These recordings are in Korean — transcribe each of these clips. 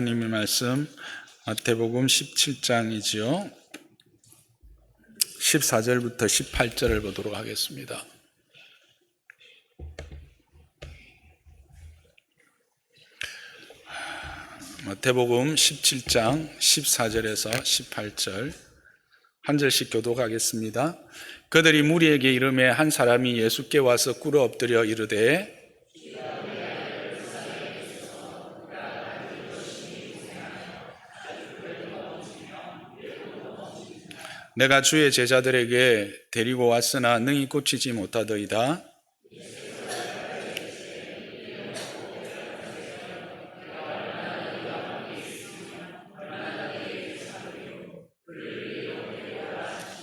하나님의 말씀 마태복음 17장이지요. 14절부터 18절을 보도록 하겠습니다. 마태복음 17장 14절에서 18절 한 절씩 교독하겠습니다. 그들이 무리에게 이르매 한 사람이 예수께 와서 꿇어 엎드려 이르되 내가 주의 제자들에게 데리고 왔으나 능히 고치지 못하더이다.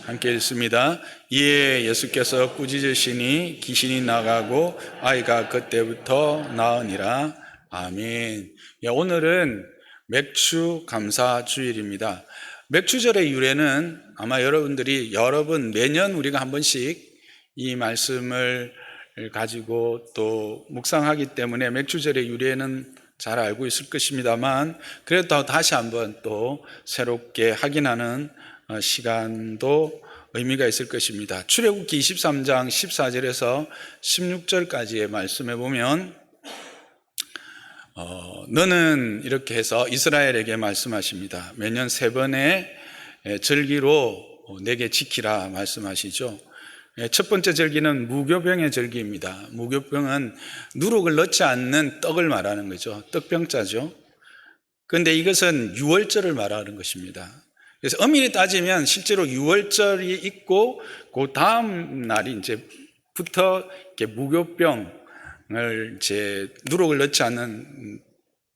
함께 읽습니다. 이에 예수께서 꾸짖으시니 귀신이 나가고 아이가 그때부터 나으니라. 아멘. 오늘은 맥주 감사 주일입니다. 맥주절의 유래는 아마 여러분들이 여러 번 매년 우리가 한 번씩 이 말씀을 가지고 또 묵상하기 때문에 맥주절의 유래는 잘 알고 있을 것입니다만, 그래도 다시 한번 또 새롭게 확인하는 시간도 의미가 있을 것입니다. 출애굽기 23장 14절에서 16절까지의 말씀에 보면 너는 이렇게 해서 이스라엘에게 말씀하십니다. 매년 3번의 절기로 내게 지키라 말씀하시죠. 첫 번째 절기는 무교병의 절기입니다. 무교병은 누룩을 넣지 않는 떡을 말하는 거죠. 떡병자죠. 그런데 이것은 유월절을 말하는 것입니다. 그래서 엄밀히 따지면 실제로 유월절이 있고 그 다음 날이 이제부터 무교병을 누룩을 넣지 않는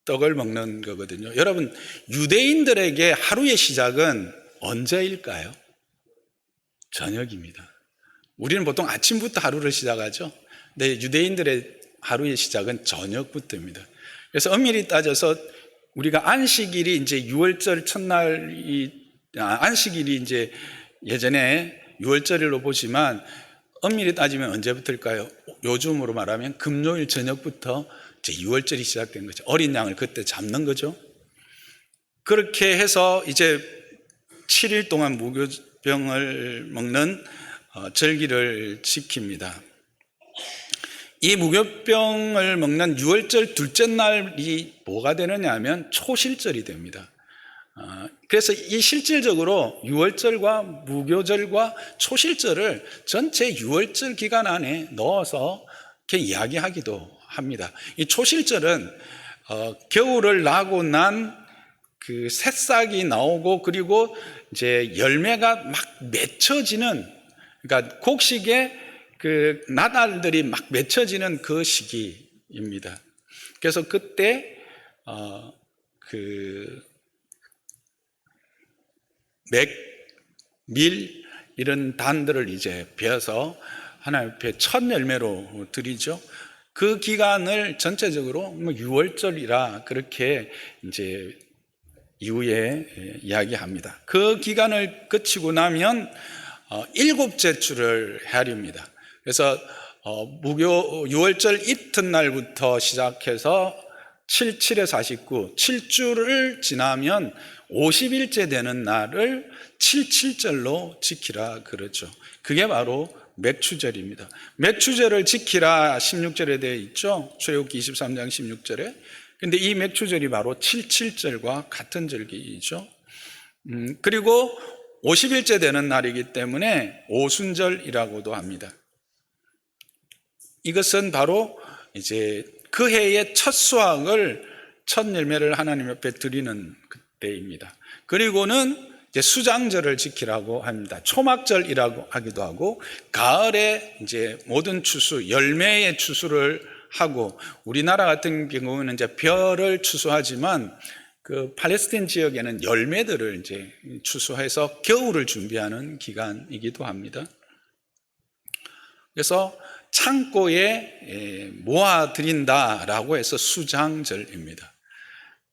떡을 먹는 거거든요. 여러분, 유대인들에게 하루의 시작은 언제일까요? 저녁입니다. 우리는 보통 아침부터 하루를 시작하죠. 근데 유대인들의 하루의 시작은 저녁부터입니다. 그래서 엄밀히 따져서 우리가 안식일이 이제 유월절 첫날이 안식일이 이제 예전에 유월절일로 보지만 엄밀히 따지면 언제부터일까요? 요즘으로 말하면 금요일 저녁부터 이제 유월절이 시작된 거죠. 어린 양을 그때 잡는 거죠. 그렇게 해서 이제 7일 동안 무교병을 먹는 절기를 지킵니다. 이 무교병을 먹는 유월절 둘째 날이 뭐가 되느냐 하면 초실절이 됩니다. 그래서 이 실질적으로 유월절과 무교절과 초실절을 전체 유월절 기간 안에 넣어서 이렇게 이야기하기도 합니다. 이 초실절은 겨울을 나고 난 그 새싹이 나오고 그리고 이제 열매가 막 맺혀지는, 그러니까 곡식에 그 나달들이 막 맺혀지는 그 시기입니다. 그래서 그때 맥, 밀 이런 단들을 이제 베어서 하나님 앞에 첫 열매로 드리죠. 그 기간을 전체적으로 유월절이라 그렇게 이제 이후에 이야기합니다. 그 기간을 거치고 나면 7째 주를 헤아립니다. 그래서 유월절 이튿날부터 시작해서 7에 49, 7주를 지나면 50일째 되는 날을 77절로 지키라 그러죠. 그게 바로 맥추절입니다. 맥추절을 지키라 16절에 되어 있죠. 출애굽기 23장 16절에. 근데 이 맥추절이 바로 77절과 같은 절기이죠. 그리고 50일째 되는 날이기 때문에 오순절이라고도 합니다. 이것은 바로 이제 그 해의 첫 수확을, 첫 열매를 하나님 앞에 드리는 그때입니다. 그리고는 이제 수장절을 지키라고 합니다. 초막절이라고 하기도 하고, 가을에 이제 모든 추수, 열매의 추수를 하고, 우리나라 같은 경우는 이제 벼를 추수하지만 그 팔레스타인 지역에는 열매들을 이제 추수해서 겨울을 준비하는 기간이기도 합니다. 그래서 창고에 모아드린다라고 해서 수장절입니다.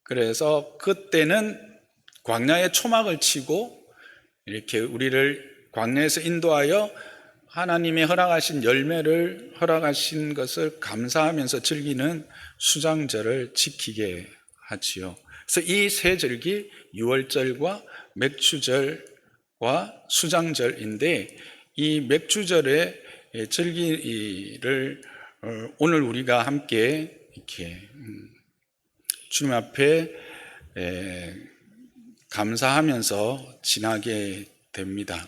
그래서 그때는 광야에 초막을 치고 이렇게 우리를 광야에서 인도하여 하나님의 허락하신 열매를 허락하신 것을 감사하면서 즐기는 수장절을 지키게 하지요. 그래서 이 세 절기 유월절과 맥추절과 수장절인데 이 맥추절의 절기를 오늘 우리가 함께 이렇게 주님 앞에 감사하면서 지나게 됩니다.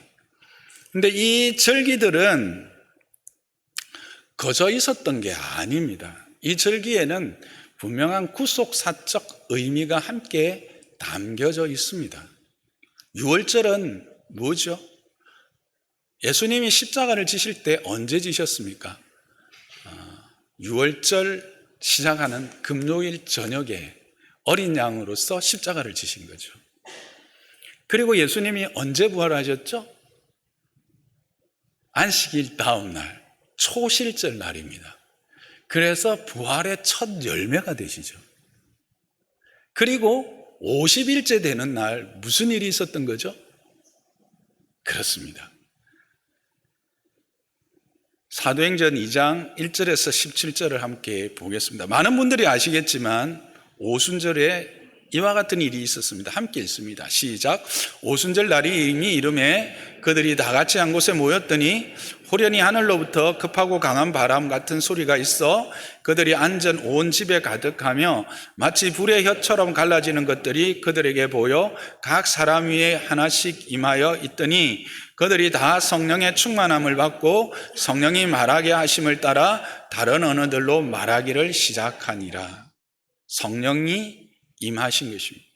근데 이 절기들은 거저 있었던 게 아닙니다. 이 절기에는 분명한 구속사적 의미가 함께 담겨져 있습니다. 유월절은 뭐죠? 예수님이 십자가를 지실 때 언제 지셨습니까? 유월절 시작하는 금요일 저녁에 어린 양으로서 십자가를 지신 거죠. 그리고 예수님이 언제 부활하셨죠? 안식일 다음 날, 초실절 날입니다. 그래서 부활의 첫 열매가 되시죠. 그리고 50일째 되는 날 무슨 일이 있었던 거죠? 그렇습니다. 사도행전 2장 1절에서 17절을 함께 보겠습니다. 많은 분들이 아시겠지만 오순절에 이와 같은 일이 있었습니다. 함께 읽습니다. 시작. 오순절 날이 이미 이름에 그들이 다 같이 한 곳에 모였더니 호련히 하늘로부터 급하고 강한 바람 같은 소리가 있어 그들이 앉은 온 집에 가득하며 마치 불의 혀처럼 갈라지는 것들이 그들에게 보여 각 사람 위에 하나씩 임하여 있더니 그들이 다 성령의 충만함을 받고 성령이 말하게 하심을 따라 다른 언어들로 말하기를 시작하니라. 성령이 임하신 것입니다.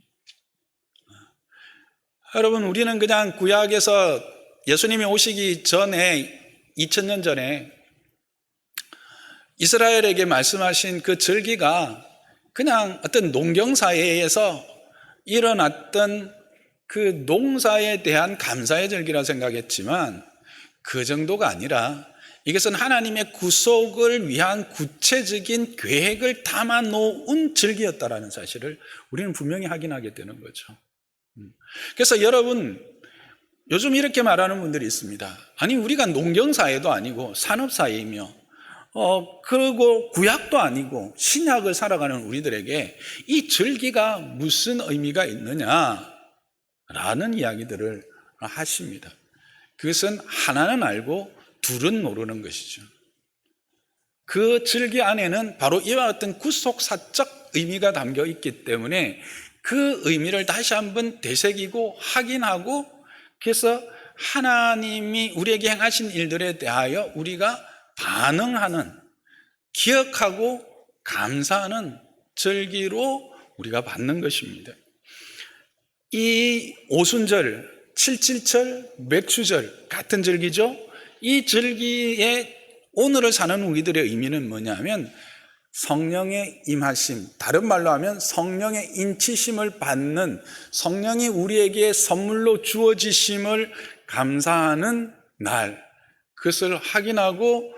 여러분, 우리는 그냥 구약에서 예수님이 오시기 전에 2000년 전에 이스라엘에게 말씀하신 그 절기가 그냥 어떤 농경사회에서 일어났던 그 농사에 대한 감사의 절기라 생각했지만 그 정도가 아니라 이것은 하나님의 구속을 위한 구체적인 계획을 담아놓은 절기였다라는 사실을 우리는 분명히 확인하게 되는 거죠. 그래서 여러분, 요즘 이렇게 말하는 분들이 있습니다. 아니, 우리가 농경사회도 아니고 산업사회이며 그리고 구약도 아니고 신약을 살아가는 우리들에게 이 절기가 무슨 의미가 있느냐라는 이야기들을 하십니다. 그것은 하나는 알고 둘은 모르는 것이죠. 그 절기 안에는 바로 이와 같은 구속사적 의미가 담겨 있기 때문에 그 의미를 다시 한번 되새기고 확인하고 그래서 하나님이 우리에게 행하신 일들에 대하여 우리가 반응하는, 기억하고 감사하는 절기로 우리가 받는 것입니다. 이 오순절, 7.7절, 맥추절 같은 절기죠. 이 절기에 오늘을 사는 우리들의 의미는 뭐냐면 성령의 임하심, 다른 말로 하면 성령의 인치심을 받는, 성령이 우리에게 선물로 주어지심을 감사하는 날, 그것을 확인하고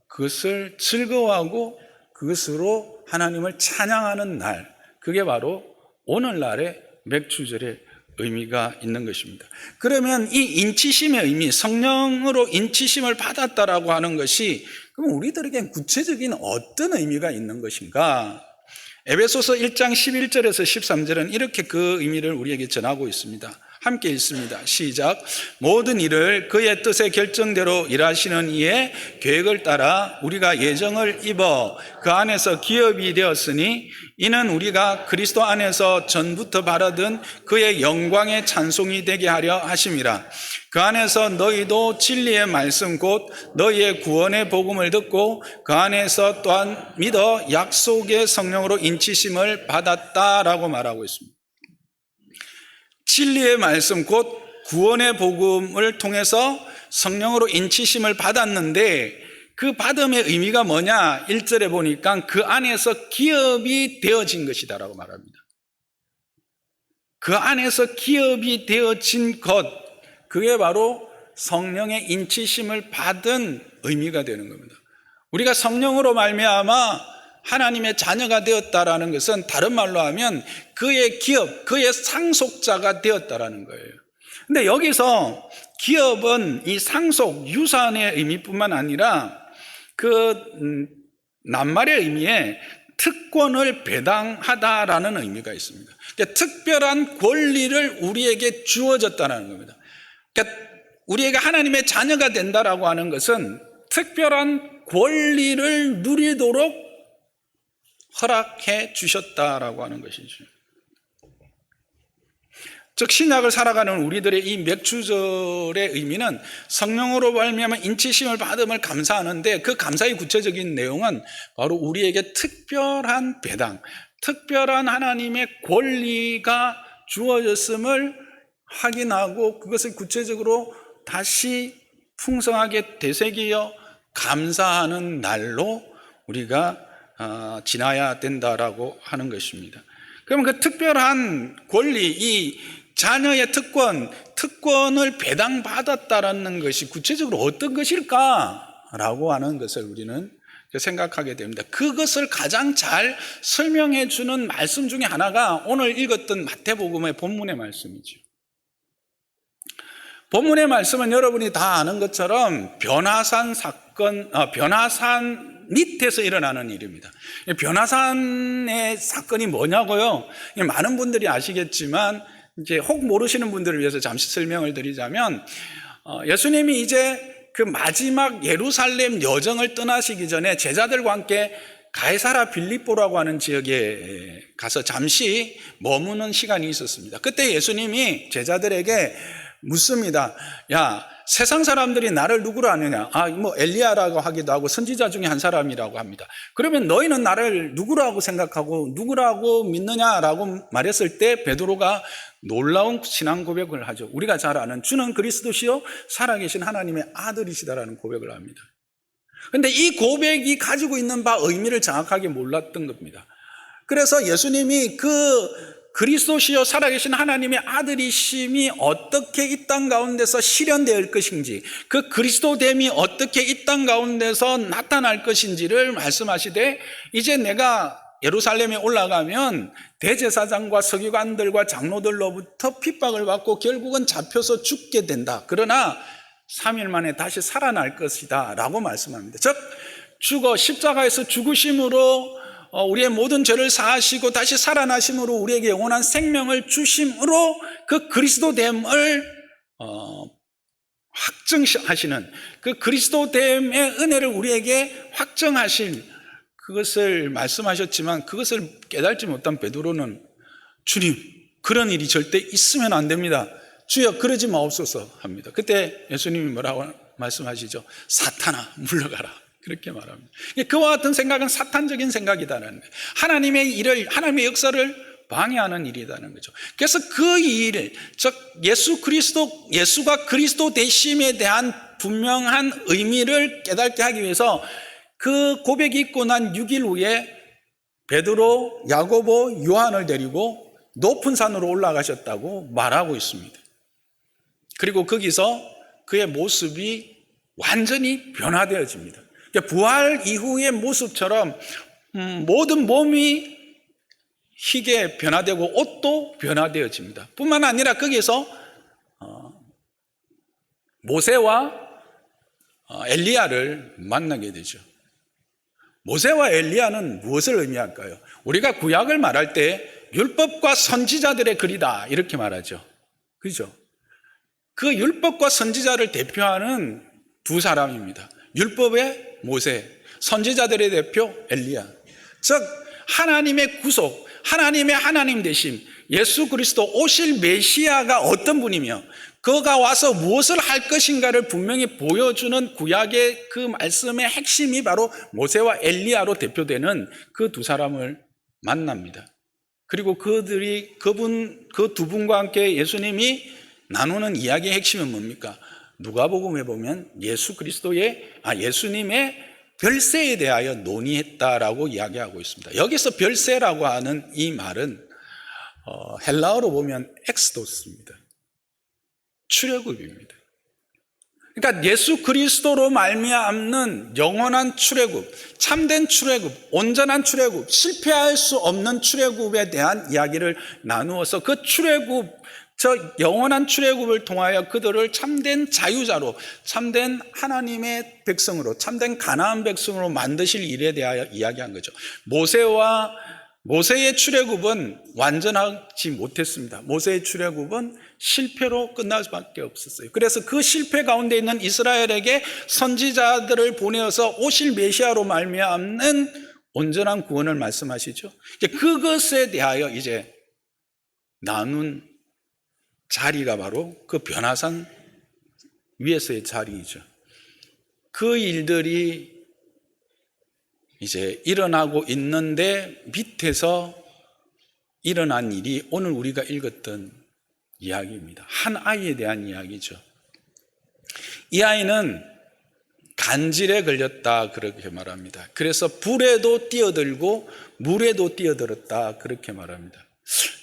그것을 즐거워하고 그것으로 하나님을 찬양하는 날, 그게 바로 오늘날의 맥추절의 의미가 있는 것입니다. 그러면 이 인치심의 의미, 성령으로 인치심을 받았다라고 하는 것이 그럼 우리들에겐 구체적인 어떤 의미가 있는 것인가? 에베소서 1장 11절에서 13절은 이렇게 그 의미를 우리에게 전하고 있습니다. 함께 읽습니다. 시작. 모든 일을 그의 뜻의 결정대로 일하시는 이의 계획을 따라 우리가 예정을 입어 그 안에서 기업이 되었으니 이는 우리가 그리스도 안에서 전부터 바라던 그의 영광의 찬송이 되게 하려 하심이라. 그 안에서 너희도 진리의 말씀 곧 너희의 구원의 복음을 듣고 그 안에서 또한 믿어 약속의 성령으로 인치심을 받았다라고 말하고 있습니다. 진리의 말씀 곧 구원의 복음을 통해서 성령으로 인치심을 받았는데 그 받음의 의미가 뭐냐? 1절에 보니까 그 안에서 기업이 되어진 것이다라고 말합니다. 그 안에서 기업이 되어진 것, 그게 바로 성령의 인치심을 받은 의미가 되는 겁니다. 우리가 성령으로 말미암아 하나님의 자녀가 되었다라는 것은 다른 말로 하면 그의 기업, 그의 상속자가 되었다라는 거예요. 근데 여기서 기업은 이 상속, 유산의 의미뿐만 아니라 그 낱말의 의미에 특권을 배당하다라는 의미가 있습니다. 그러니까 특별한 권리를 우리에게 주어졌다는 겁니다. 그러니까 우리가 하나님의 자녀가 된다라고 하는 것은 특별한 권리를 누리도록 허락해 주셨다라고 하는 것이죠. 즉 신약을 살아가는 우리들의 이 맥주절의 의미는 성령으로 말미암아 인치심을 받음을 감사하는데, 그 감사의 구체적인 내용은 바로 우리에게 특별한 배당, 특별한 하나님의 권리가 주어졌음을 확인하고 그것을 구체적으로 다시 풍성하게 되새기어 감사하는 날로 우리가 지나야 된다라고 하는 것입니다. 그러면 그 특별한 권리, 이 자녀의 특권을 배당받았다라는 것이 구체적으로 어떤 것일까라고 하는 것을 우리는 생각하게 됩니다. 그것을 가장 잘 설명해 주는 말씀 중에 하나가 오늘 읽었던 마태복음의 본문의 말씀이죠. 본문의 말씀은 여러분이 다 아는 것처럼 변화산 사건, 변화산 밑에서 일어나는 일입니다. 변화산의 사건이 뭐냐고요? 많은 분들이 아시겠지만 이제 혹 모르시는 분들을 위해서 잠시 설명을 드리자면, 예수님이 이제 그 마지막 예루살렘 여정을 떠나시기 전에 제자들과 함께 가이사라 빌립보라고 하는 지역에 가서 잠시 머무는 시간이 있었습니다. 그때 예수님이 제자들에게 묻습니다. 야, 세상 사람들이 나를 누구로 아느냐? 엘리야라고 하기도 하고 선지자 중에 한 사람이라고 합니다. 그러면 너희는 나를 누구라고 생각하고 누구라고 믿느냐라고 말했을 때 베드로가 놀라운 신앙 고백을 하죠. 우리가 잘 아는 주는 그리스도시요 살아계신 하나님의 아들이시다라는 고백을 합니다. 그런데 이 고백이 가지고 있는 바 의미를 정확하게 몰랐던 겁니다. 그래서 예수님이 그 그리스도시요 살아계신 하나님의 아들이심이 어떻게 이 땅 가운데서 실현될 것인지, 그 그리스도됨이 어떻게 이 땅 가운데서 나타날 것인지를 말씀하시되, 이제 내가 예루살렘에 올라가면 대제사장과 서기관들과 장로들로부터 핍박을 받고 결국은 잡혀서 죽게 된다. 그러나 3일 만에 다시 살아날 것이다 라고 말씀합니다. 즉 죽어 십자가에서 죽으심으로 우리의 모든 죄를 사하시고 다시 살아나심으로 우리에게 영원한 생명을 주심으로 그 그리스도됨을 확증하시는, 그 그리스도됨의 은혜를 우리에게 확정하실 그것을 말씀하셨지만, 그것을 깨달지 못한 베드로는 주님, 그런 일이 절대 있으면 안 됩니다. 주여 그러지 마옵소서 합니다. 그때 예수님이 뭐라고 말씀하시죠? 사탄아 물러가라, 그렇게 말합니다. 그와 같은 생각은 사탄적인 생각이다는 거예요. 하나님의 일을, 하나님의 역사를 방해하는 일이라는 거죠. 그래서 그 일, 즉 예수가 그리스도 되심에 대한 분명한 의미를 깨닫게 하기 위해서 그 고백이 있고 난 6일 후에 베드로, 야고보, 요한을 데리고 높은 산으로 올라가셨다고 말하고 있습니다. 그리고 거기서 그의 모습이 완전히 변화되어집니다. 부활 이후의 모습처럼 모든 몸이 희게 변화되고 옷도 변화되어집니다. 뿐만 아니라 거기에서 모세와 엘리야를 만나게 되죠. 모세와 엘리야는 무엇을 의미할까요? 우리가 구약을 말할 때 율법과 선지자들의 글이다 이렇게 말하죠. 그렇죠? 그 율법과 선지자를 대표하는 두 사람입니다. 율법의 모세, 선지자들의 대표 엘리야. 즉 하나님의 구속, 하나님의 하나님 되심, 예수 그리스도 오실 메시아가 어떤 분이며 그가 와서 무엇을 할 것인가를 분명히 보여주는 구약의 그 말씀의 핵심이 바로 모세와 엘리야로 대표되는 그 두 사람을 만납니다. 그리고 그 두 분과 함께 예수님이 나누는 이야기의 핵심은 뭡니까? 누가복음에 보면 예수님의 별세에 대하여 논의했다라고 이야기하고 있습니다. 여기서 별세라고 하는 이 말은 헬라어로 보면 엑스도스입니다. 출애굽입니다. 그러니까 예수 그리스도로 말미암는 영원한 출애굽, 참된 출애굽, 온전한 출애굽, 실패할 수 없는 출애굽에 대한 이야기를 나누어서 그 출애굽, 저 영원한 출애굽을 통하여 그들을 참된 자유자로, 참된 하나님의 백성으로, 참된 가나안 백성으로 만드실 일에 대하여 이야기한 거죠. 모세의 출애굽은 완전하지 못했습니다. 모세의 출애굽은 실패로 끝날 수밖에 없었어요. 그래서 그 실패 가운데 있는 이스라엘에게 선지자들을 보내어서 오실 메시아로 말미암는 온전한 구원을 말씀하시죠. 그것에 대하여 이제 나눈 자리가 바로 그 변화산 위에서의 자리이죠. 그 일들이 이제 일어나고 있는데 밑에서 일어난 일이 오늘 우리가 읽었던 이야기입니다. 한 아이에 대한 이야기죠. 이 아이는 간질에 걸렸다 그렇게 말합니다. 그래서 불에도 뛰어들고 물에도 뛰어들었다 그렇게 말합니다.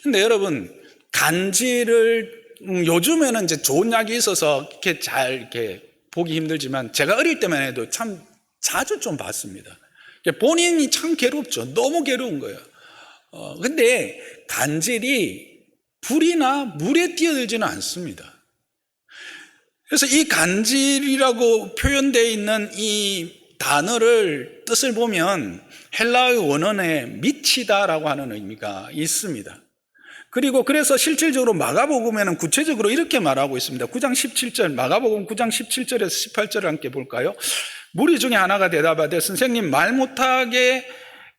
근데 여러분, 간질을 요즘에는 이제 좋은 약이 있어서 이렇게 잘 이렇게 보기 힘들지만 제가 어릴 때만 해도 참 자주 좀 봤습니다. 본인이 참 괴롭죠. 너무 괴로운 거예요. 근데 간질이 불이나 물에 뛰어들지는 않습니다. 그래서 이 간질이라고 표현되어 있는 이 단어를 뜻을 보면 헬라의 원어에 미치다라고 하는 의미가 있습니다. 그리고 그래서 실질적으로 마가복음에는 구체적으로 이렇게 말하고 있습니다. 9장 17절, 마가복음 9장 17절에서 18절을 함께 볼까요? 무리 중에 하나가 대답하되 선생님, 말 못하게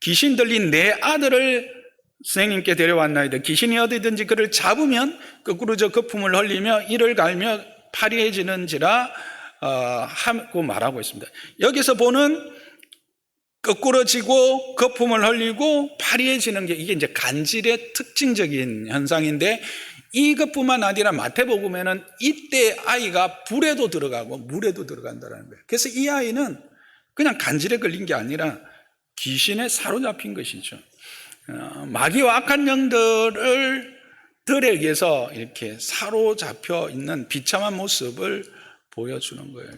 귀신 들린 내 아들을 선생님께 데려왔나이다. 귀신이 어디든지 그를 잡으면 거꾸로 저 거품을 흘리며 이를 갈며 파리해지는지라 하고 말하고 있습니다. 여기서 보는 거꾸러지고 거품을 흘리고 파리해지는 게 이게 이제 간질의 특징적인 현상인데, 이것뿐만 아니라 마태복음에는 이때 아이가 불에도 들어가고 물에도 들어간다는 거예요. 그래서 이 아이는 그냥 간질에 걸린 게 아니라 귀신에 사로잡힌 것이죠. 마귀와 악한 영들에게서 이렇게 사로잡혀 있는 비참한 모습을 보여주는 거예요.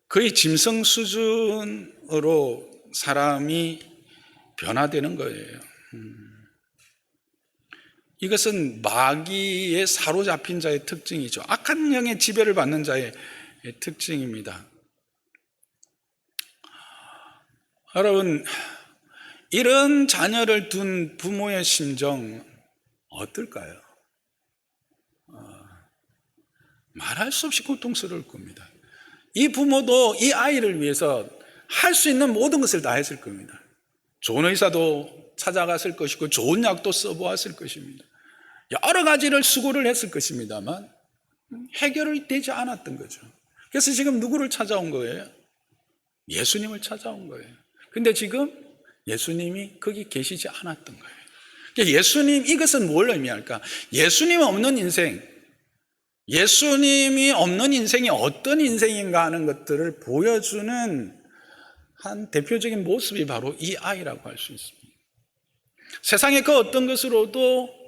거의 짐승 수준으로 사람이 변화되는 거예요. 이것은 마귀에 사로잡힌 자의 특징이죠. 악한 영의 지배를 받는 자의 특징입니다. 여러분, 이런 자녀를 둔 부모의 심정 어떨까요? 말할 수 없이 고통스러울 겁니다. 이 부모도 이 아이를 위해서 할 수 있는 모든 것을 다 했을 겁니다. 좋은 의사도 찾아갔을 것이고 좋은 약도 써보았을 것입니다. 여러 가지를 수고를 했을 것입니다만 해결이 되지 않았던 거죠. 그래서 지금 누구를 찾아온 거예요? 예수님을 찾아온 거예요. 근데 지금 예수님이 거기 계시지 않았던 거예요. 예수님, 이것은 뭘 의미할까? 예수님 없는 인생, 예수님이 없는 인생이 어떤 인생인가 하는 것들을 보여주는 한 대표적인 모습이 바로 이 아이라고 할 수 있습니다. 세상의 그 어떤 것으로도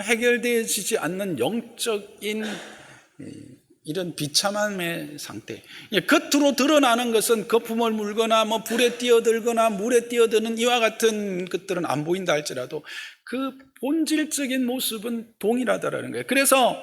해결되어지지 않는 영적인 이런 비참함의 상태. 겉으로 드러나는 것은 거품을 물거나 불에 뛰어들거나 물에 뛰어드는 이와 같은 것들은 안 보인다 할지라도 그 본질적인 모습은 동일하다라는 거예요. 그래서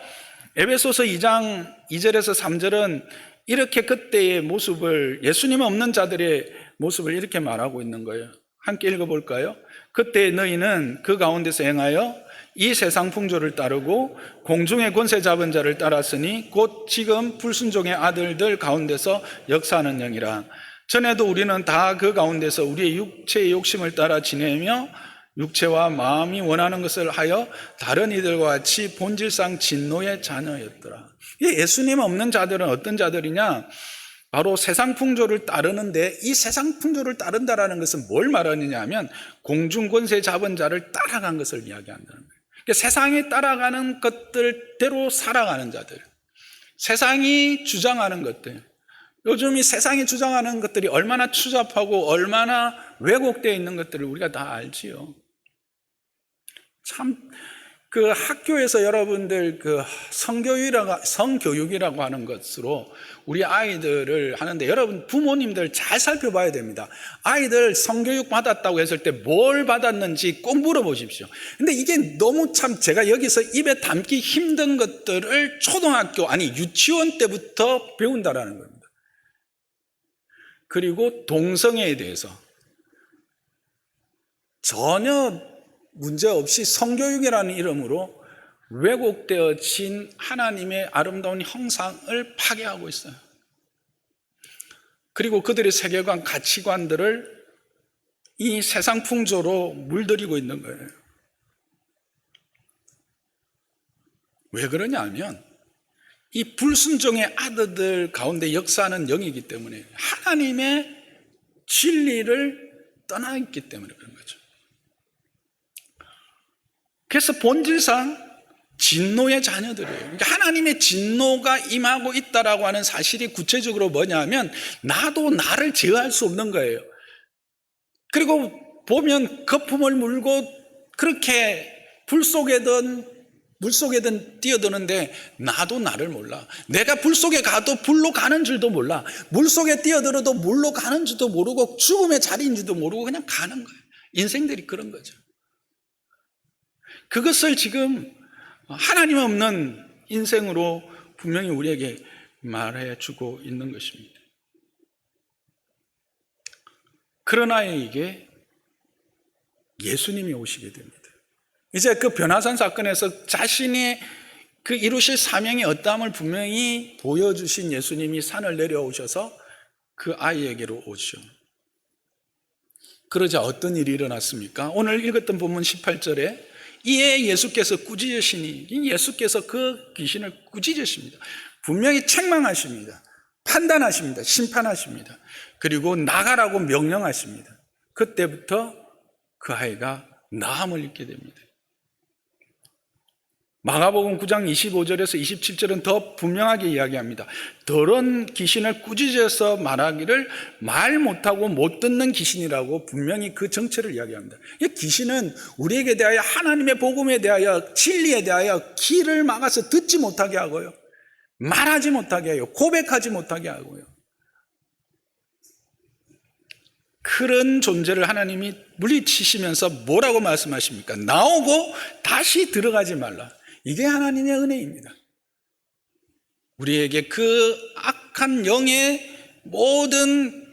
에베소서 2장 2절에서 3절은 이렇게 그때의 모습을, 예수님 없는 자들의 모습을 이렇게 말하고 있는 거예요. 함께 읽어볼까요? 그때 너희는 그 가운데서 행하여 이 세상 풍조를 따르고 공중의 권세 잡은 자를 따랐으니 곧 지금 불순종의 아들들 가운데서 역사하는 영이라. 전에도 우리는 다 그 가운데서 우리의 육체의 욕심을 따라 지내며 육체와 마음이 원하는 것을 하여 다른 이들과 같이 본질상 진노의 자녀였더라. 예수님 없는 자들은 어떤 자들이냐? 바로 세상 풍조를 따르는데, 이 세상 풍조를 따른다라는 것은 뭘 말하느냐 하면 공중 권세 잡은 자를 따라간 것을 이야기한다는 거예요. 그러니까 세상에 따라가는 것들대로 살아가는 자들, 세상이 주장하는 것들, 요즘 이 세상이 주장하는 것들이 얼마나 추잡하고 얼마나 왜곡되어 있는 것들을 우리가 다 알지요. 참 그 학교에서 여러분들 그 성교육이라고 하는 것으로 우리 아이들을 하는데, 여러분 부모님들 잘 살펴봐야 됩니다. 아이들 성교육 받았다고 했을 때 뭘 받았는지 꼭 물어보십시오. 근데 이게 너무 참 제가 여기서 입에 담기 힘든 것들을 초등학교, 아니 유치원 때부터 배운다라는 겁니다. 그리고 동성애에 대해서 전혀 문제없이 성교육이라는 이름으로 왜곡되어진 하나님의 아름다운 형상을 파괴하고 있어요. 그리고 그들의 세계관, 가치관들을 이 세상 풍조로 물들이고 있는 거예요. 왜 그러냐 하면 이 불순종의 아들들 가운데 역사하는 영이기 때문에, 하나님의 진리를 떠나 있기 때문에 그런 거죠. 그래서 본질상 진노의 자녀들이에요. 그러니까 하나님의 진노가 임하고 있다라고 하는 사실이 구체적으로 뭐냐면, 나도 나를 제어할 수 없는 거예요. 그리고 보면 거품을 물고 그렇게 불 속에든 물 속에든 뛰어드는데 나도 나를 몰라. 내가 불 속에 가도 불로 가는 줄도 몰라. 물 속에 뛰어들어도 물로 가는 줄도 모르고 죽음의 자리인지도 모르고 그냥 가는 거예요. 인생들이 그런 거죠. 그것을 지금 하나님 없는 인생으로 분명히 우리에게 말해주고 있는 것입니다. 그러나 이게 예수님이 오시게 됩니다. 이제 그 변화산 사건에서 자신이 그 이루실 사명의 어떠함을 분명히 보여주신 예수님이 산을 내려오셔서 그 아이에게로 오죠. 그러자 어떤 일이 일어났습니까? 오늘 읽었던 본문 18절에 이에 예수께서 꾸짖으시니, 예수께서 그 귀신을 꾸짖으십니다. 분명히 책망하십니다. 판단하십니다. 심판하십니다. 그리고 나가라고 명령하십니다. 그때부터 그 아이가 나음을 입게 됩니다. 마가복음 9장 25절에서 27절은 더 분명하게 이야기합니다. 더러운 귀신을 꾸짖어서 말하기를 말 못하고 못 듣는 귀신이라고 분명히 그 정체를 이야기합니다. 이 귀신은 우리에게 대하여, 하나님의 복음에 대하여, 진리에 대하여 귀를 막아서 듣지 못하게 하고요, 말하지 못하게 해요, 고백하지 못하게 하고요. 그런 존재를 하나님이 물리치시면서 뭐라고 말씀하십니까? 나오고 다시 들어가지 말라. 이게 하나님의 은혜입니다. 우리에게 그 악한 영의 모든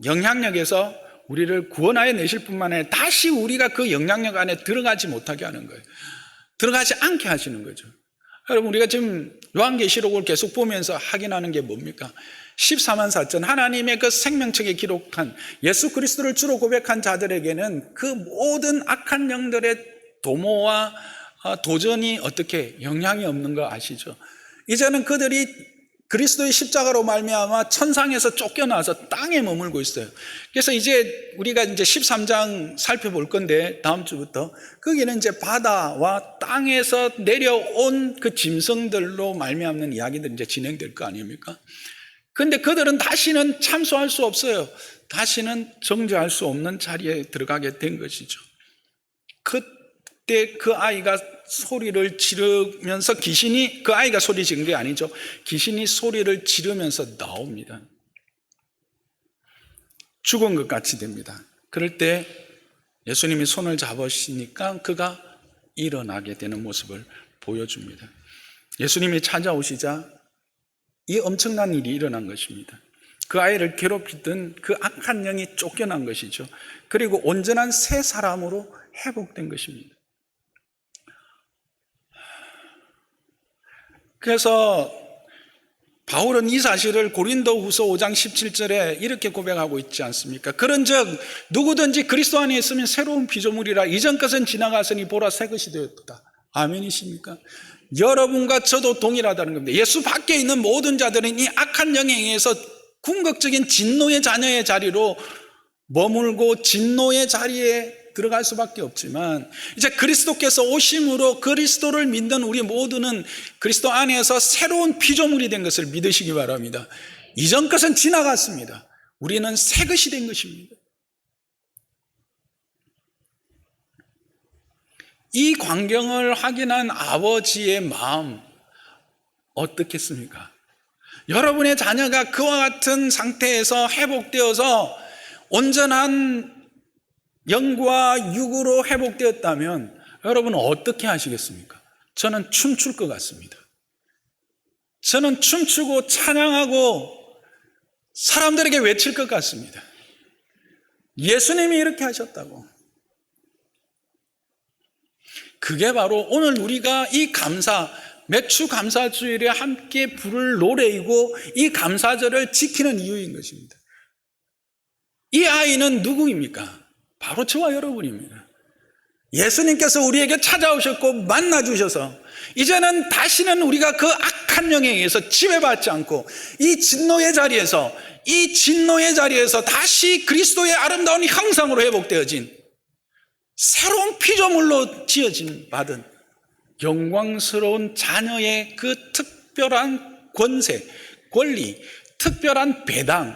영향력에서 우리를 구원하여 내실 뿐만 아니라 다시 우리가 그 영향력 안에 들어가지 못하게 하는 거예요. 들어가지 않게 하시는 거죠. 여러분, 우리가 지금 요한계시록을 계속 보면서 확인하는 게 뭡니까? 14만 4천 하나님의 그 생명책에 기록한 예수 그리스도를 주로 고백한 자들에게는 그 모든 악한 영들의 도모와 도전이 어떻게 영향이 없는 거 아시죠? 이제는 그들이 그리스도의 십자가로 말미암아 천상에서 쫓겨나서 땅에 머물고 있어요. 그래서 이제 우리가 이제 13장 살펴볼 건데, 다음 주부터 거기는 이제 바다와 땅에서 내려온 그 짐승들로 말미암는 이야기들이 이제 진행될 거 아닙니까? 근데 그들은 다시는 참소할 수 없어요. 다시는 정죄할 수 없는 자리에 들어가게 된 것이죠. 그때 그 아이가 소리를 지르면서 귀신이, 그 아이가 소리 지른 게 아니죠. 귀신이 소리를 지르면서 나옵니다. 죽은 것 같이 됩니다. 그럴 때 예수님이 손을 잡으시니까 그가 일어나게 되는 모습을 보여줍니다. 예수님이 찾아오시자 이 엄청난 일이 일어난 것입니다. 그 아이를 괴롭히던 그 악한 영이 쫓겨난 것이죠. 그리고 온전한 새 사람으로 회복된 것입니다. 그래서 바울은 이 사실을 고린도후서 5장 17절에 이렇게 고백하고 있지 않습니까? 그런즉 누구든지 그리스도 안에 있으면 새로운 피조물이라, 이전 것은 지나갔으니 보라 새 것이 되었다. 아멘이십니까? 여러분과 저도 동일하다는 겁니다. 예수 밖에 있는 모든 자들은 이 악한 영에 의해서 궁극적인 진노의 자녀의 자리로 머물고 진노의 자리에 들어갈 수밖에 없지만, 이제 그리스도께서 오심으로 그리스도를 믿는 우리 모두는 그리스도 안에서 새로운 피조물이 된 것을 믿으시기 바랍니다. 이전 것은 지나갔습니다. 우리는 새 것이 된 것입니다. 이 광경을 확인한 아버지의 마음 어떻겠습니까? 여러분의 자녀가 그와 같은 상태에서 회복되어서 온전한 영과 육으로 회복되었다면 여러분은 어떻게 하시겠습니까? 저는 춤출 것 같습니다. 저는 춤추고 찬양하고 사람들에게 외칠 것 같습니다. 예수님이 이렇게 하셨다고. 그게 바로 오늘 우리가 이 매추 감사주일에 함께 부를 노래이고 이 감사절을 지키는 이유인 것입니다. 이 아이는 누구입니까? 바로 저와 여러분입니다. 예수님께서 우리에게 찾아오셨고 만나주셔서 이제는 다시는 우리가 그 악한 영에 의해서 지배받지 않고 이 진노의 자리에서 다시 그리스도의 아름다운 형상으로 회복되어진 새로운 피조물로 지어진 받은 영광스러운 자녀의 그 특별한 권세, 권리, 특별한 배당,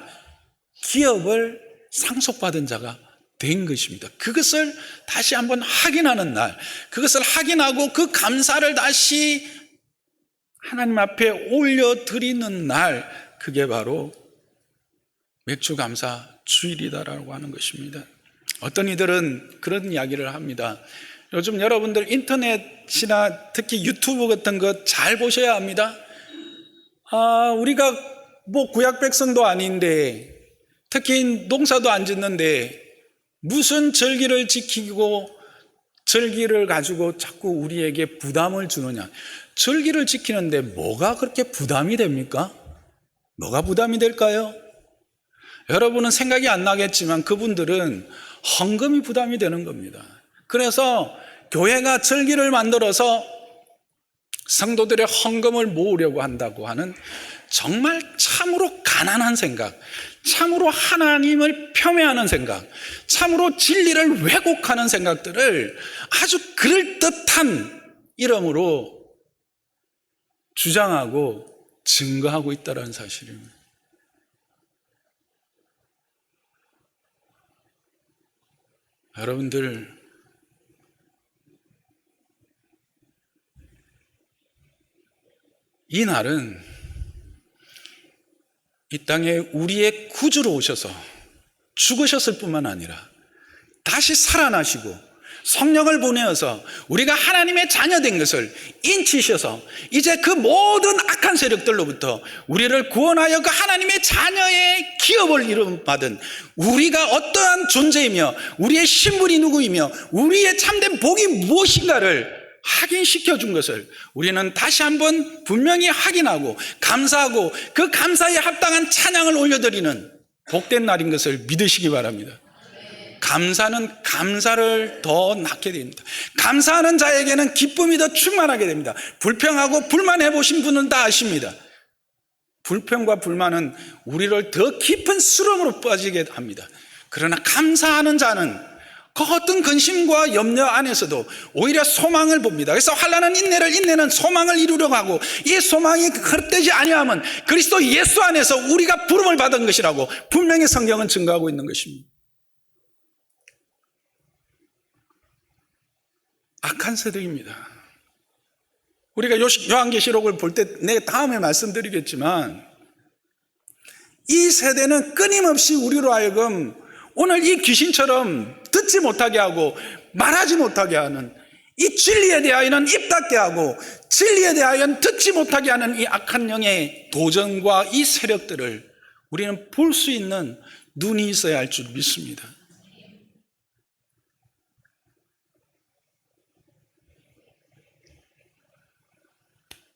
기업을 상속받은 자가 된 것입니다. 그것을 다시 한번 확인하는 날, 그것을 확인하고 그 감사를 다시 하나님 앞에 올려드리는 날, 그게 바로 맥주감사 주일이다라고 하는 것입니다. 어떤 이들은 그런 이야기를 합니다. 요즘 여러분들 인터넷이나 특히 유튜브 같은 거 잘 보셔야 합니다. 우리가 구약 백성도 아닌데, 특히 농사도 안 짓는데 무슨 절기를 지키고 절기를 가지고 자꾸 우리에게 부담을 주느냐. 절기를 지키는데 뭐가 그렇게 부담이 됩니까? 뭐가 부담이 될까요? 여러분은 생각이 안 나겠지만 그분들은 헌금이 부담이 되는 겁니다. 그래서 교회가 절기를 만들어서 성도들의 헌금을 모으려고 한다고 하는 정말 참으로 가난한 생각, 참으로 하나님을 폄훼하는 생각, 참으로 진리를 왜곡하는 생각들을 아주 그럴듯한 이름으로 주장하고 증거하고 있다는 사실입니다. 여러분들, 이 날은 이 땅에 우리의 구주로 오셔서 죽으셨을 뿐만 아니라 다시 살아나시고 성령을 보내어서 우리가 하나님의 자녀된 것을 인치셔서 이제 그 모든 악한 세력들로부터 우리를 구원하여 그 하나님의 자녀의 기업을 이름받은 우리가 어떠한 존재이며 우리의 신분이 누구이며 우리의 참된 복이 무엇인가를 확인시켜 준 것을 우리는 다시 한번 분명히 확인하고 감사하고 그 감사에 합당한 찬양을 올려드리는 복된 날인 것을 믿으시기 바랍니다. 감사는 감사를 더 낳게 됩니다. 감사하는 자에게는 기쁨이 더 충만하게 됩니다. 불평하고 불만해 보신 분은 다 아십니다. 불평과 불만은 우리를 더 깊은 수렁으로 빠지게 합니다. 그러나 감사하는 자는 그 어떤 근심과 염려 안에서도 오히려 소망을 봅니다. 그래서 환난은 인내는 소망을 이루려고 하고 이 소망이 헛되지 아니하면 그리스도 예수 안에서 우리가 부름을 받은 것이라고 분명히 성경은 증거하고 있는 것입니다. 악한 세대입니다. 우리가 요한계시록을 볼 때 내가 다음에 말씀드리겠지만 이 세대는 끊임없이 우리로 하여금 오늘 이 귀신처럼 듣지 못하게 하고 말하지 못하게 하는 이 진리에 대하여는 입 닫게 하고 진리에 대하여는 듣지 못하게 하는 이 악한 영의 도전과 이 세력들을 우리는 볼 수 있는 눈이 있어야 할 줄 믿습니다.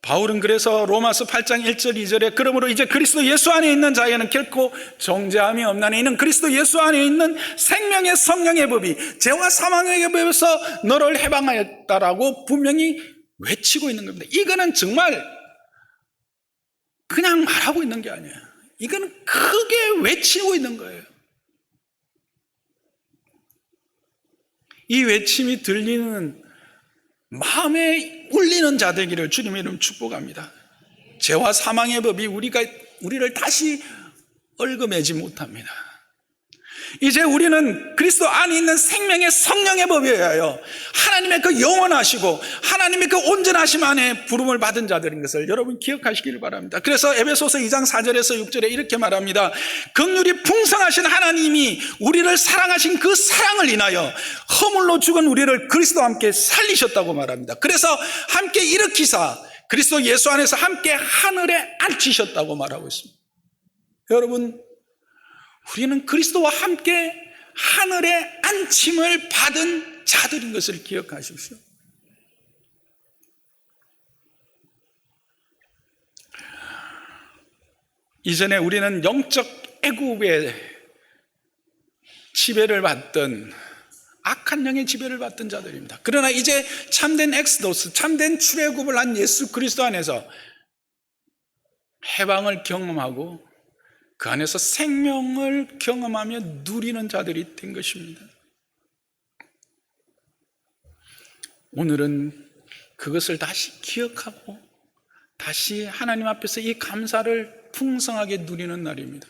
바울은 그래서 로마서 8장 1절 2절에 그러므로 이제 그리스도 예수 안에 있는 자에게는 결코 정죄함이 없나니 이는 그리스도 예수 안에 있는 생명의 성령의 법이 죄와 사망의 법에서 너를 해방하였다라고 분명히 외치고 있는 겁니다. 이거는 정말 그냥 말하고 있는 게 아니에요. 이거는 크게 외치고 있는 거예요. 이 외침이 들리는 마음에 울리는 자 되기를 주님의 이름 축복합니다. 죄와 사망의 법이 우리를 다시 얽어매지 못합니다. 이제 우리는 그리스도 안에 있는 생명의 성령의 법에 의하여 하나님의 그 영원하시고 하나님의 그 온전하심 안에 부름을 받은 자들인 것을 여러분 기억하시길 바랍니다. 그래서 에베소서 2장 4절에서 6절에 이렇게 말합니다. 긍휼이 풍성하신 하나님이 우리를 사랑하신 그 사랑을 인하여 허물로 죽은 우리를 그리스도와 함께 살리셨다고 말합니다. 그래서 함께 일으키사 그리스도 예수 안에서 함께 하늘에 앉히셨다고 말하고 있습니다. 여러분, 우리는 그리스도와 함께 하늘에 앉힘을 받은 자들인 것을 기억하십시오. 이전에 우리는 영적 애국의 지배를 받던, 악한 영의 지배를 받던 자들입니다. 그러나 이제 참된 엑스도스, 참된 출애굽을 한 예수 그리스도 안에서 해방을 경험하고 그 안에서 생명을 경험하며 누리는 자들이 된 것입니다. 오늘은 그것을 다시 기억하고 다시 하나님 앞에서 이 감사를 풍성하게 누리는 날입니다.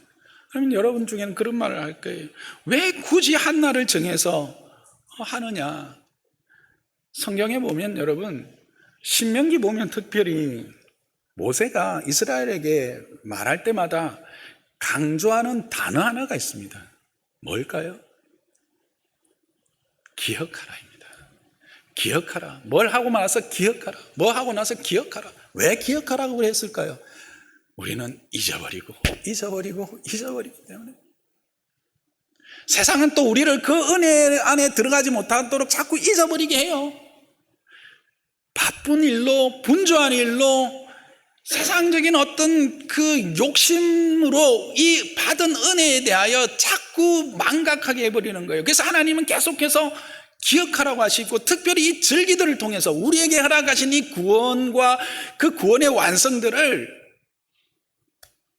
그러면 여러분 중에는 그런 말을 할 거예요. 왜 굳이 한 날을 정해서 하느냐? 성경에 보면 여러분, 신명기 보면 특별히 모세가 이스라엘에게 말할 때마다 강조하는 단어 하나가 있습니다. 뭘까요? 기억하라입니다. 기억하라. 뭘 하고 나서 기억하라. 뭐 하고 나서 기억하라. 왜 기억하라고 했을까요? 우리는 잊어버리기 때문에. 세상은 또 우리를 그 은혜 안에 들어가지 못하도록 자꾸 잊어버리게 해요. 바쁜 일로, 분주한 일로, 세상적인 어떤 그 욕심으로 이 받은 은혜에 대하여 자꾸 망각하게 해버리는 거예요. 그래서 하나님은 계속해서 기억하라고 하시고, 특별히 이 절기들을 통해서 우리에게 허락하신 이 구원과 그 구원의 완성들을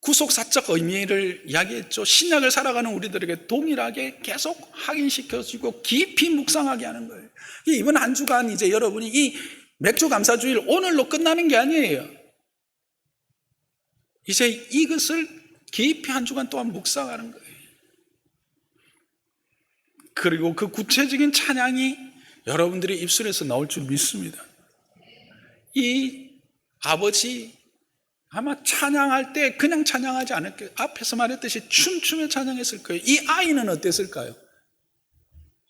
구속사적 의미를 이야기했죠. 신약을 살아가는 우리들에게 동일하게 계속 확인시켜주고 깊이 묵상하게 하는 거예요. 이번 한 주간 이제 여러분이 이 맥주 감사주일 오늘로 끝나는 게 아니에요. 이제 이것을 깊이 한 주간 동안 묵상하는 거예요. 그리고 그 구체적인 찬양이 여러분들의 입술에서 나올 줄 믿습니다. 이 아버지 아마 찬양할 때 그냥 찬양하지 않을 거예요. 앞에서 말했듯이 춤추며 찬양했을 거예요. 이 아이는 어땠을까요?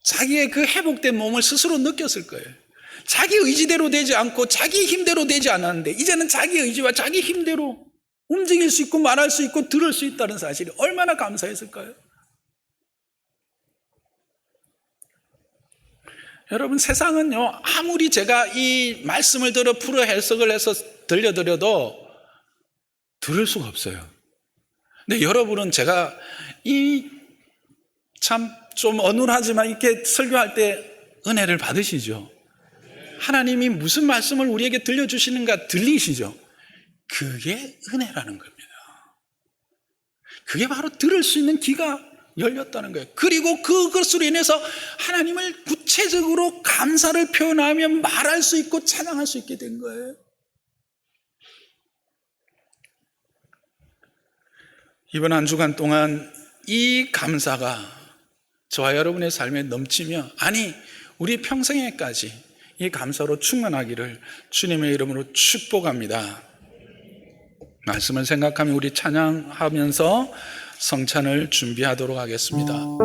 자기의 그 회복된 몸을 스스로 느꼈을 거예요. 자기 의지대로 되지 않고 자기 힘대로 되지 않았는데 이제는 자기 의지와 자기 힘대로 움직일 수 있고 말할 수 있고 들을 수 있다는 사실이 얼마나 감사했을까요? 여러분, 세상은요, 아무리 제가 이 말씀을 들어 풀어 해석을 해서 들려드려도 들을 수가 없어요. 근데 여러분은 제가 이 참 좀 어눌하지만 이렇게 설교할 때 은혜를 받으시죠? 하나님이 무슨 말씀을 우리에게 들려주시는가 들리시죠? 그게 은혜라는 겁니다. 그게 바로 들을 수 있는 귀가 열렸다는 거예요. 그리고 그것으로 인해서 하나님을 구체적으로 감사를 표현하며 말할 수 있고 찬양할 수 있게 된 거예요. 이번 한 주간 동안 이 감사가 저와 여러분의 삶에 넘치며, 아니 우리 평생에까지 이 감사로 충만하기를 주님의 이름으로 축복합니다. 말씀을 생각하며 우리 찬양하면서 성찬을 준비하도록 하겠습니다.